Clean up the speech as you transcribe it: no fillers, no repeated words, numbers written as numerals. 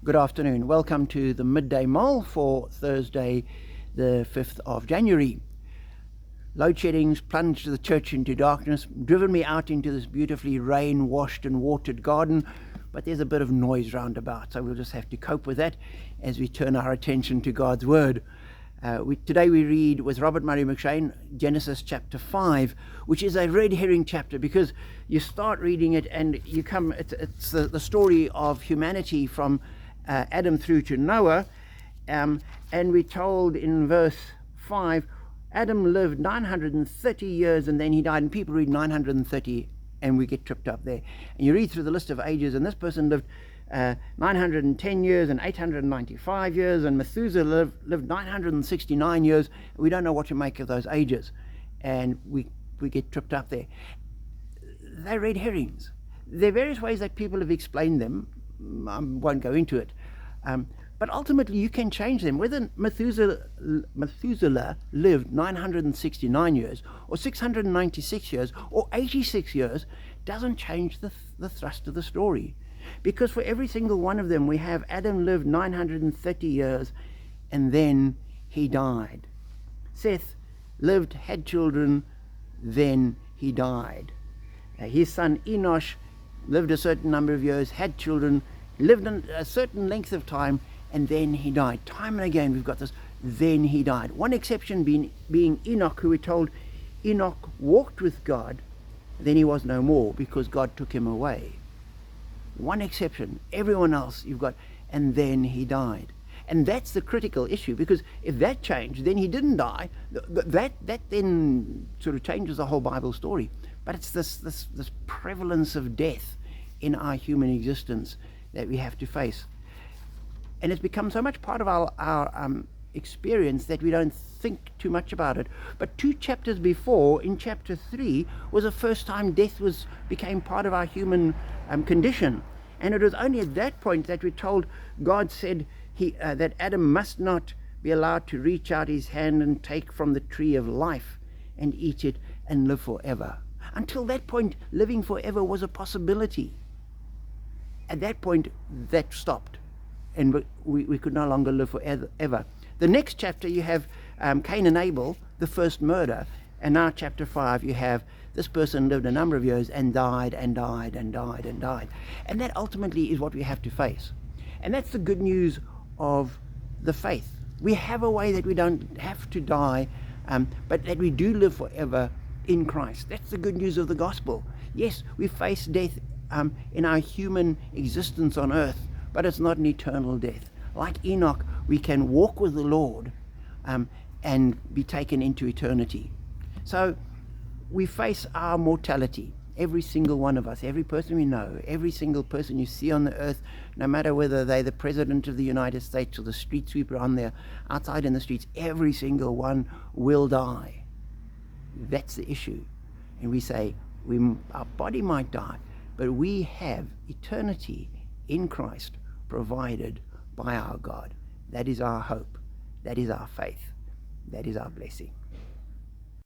Good afternoon. Welcome to the Midday Mull for Thursday, the 5th of January. Load sheddings plunged the church into darkness, driven me out into this beautifully rain-washed and watered garden, but there's a bit of noise round about, so we'll just have to cope with that as we turn our attention to God's Word. Today we read with Robert Murray McShane, Genesis chapter 5, which is a red herring chapter because you start reading it and it's the story of humanity from Adam through to Noah, and we're told in verse 5, Adam lived 930 years and then he died, and people read 930 and we get tripped up there. And you read through the list of ages, and this person lived 910 years and 895 years, and Methuselah lived 969 years. We don't know what to make of those ages, and we get tripped up there. They're red herrings. There are various ways that people have explained them. I won't go into it, but ultimately you can change them. Whether Methuselah lived 969 years or 696 years or 86 years doesn't change the thrust of the story, because for every single one of them we have Adam lived 930 years and then he died. Seth lived, had children, then he died. His son Enosh lived a certain number of years, had children, lived a certain length of time, and then he died. Time and again we've got this, then he died. One exception being Enoch, who we're told Enoch walked with God, then he was no more because God took him away. One exception. Everyone else you've got, and then he died. And that's the critical issue, because if that changed, then he didn't die. That then sort of changes the whole Bible story. But it's this prevalence of death in our human existence that we have to face. And it's become so much part of our experience that we don't think too much about it. But 2 chapters before, in chapter 3, was the first time death became part of our human condition. And it was only at that point that we're told God said that Adam must not be allowed to reach out his hand and take from the tree of life and eat it and live forever. Until that point, living forever was a possibility. At that point, that stopped, and we could no longer live forever. The next chapter you have Cain and Abel, the first murder, and now chapter 5 you have this person lived a number of years and died and died and died and died. And that ultimately is what we have to face. And that's the good news of the faith. We have a way that we don't have to die, but that we do live forever in Christ. That's the good news of the gospel. Yes, we face death in our human existence on earth, but it's not an eternal death. Like Enoch, we can walk with the Lord and be taken into eternity. So we face our mortality, every single one of us, every person we know, every single person you see on the earth, no matter whether they're the President of the United States or the street sweeper on there outside in the streets, every single one will die. That's the issue. And we say our body might die, but we have eternity in Christ provided by our God. That is our hope. That is our faith. That is our blessing.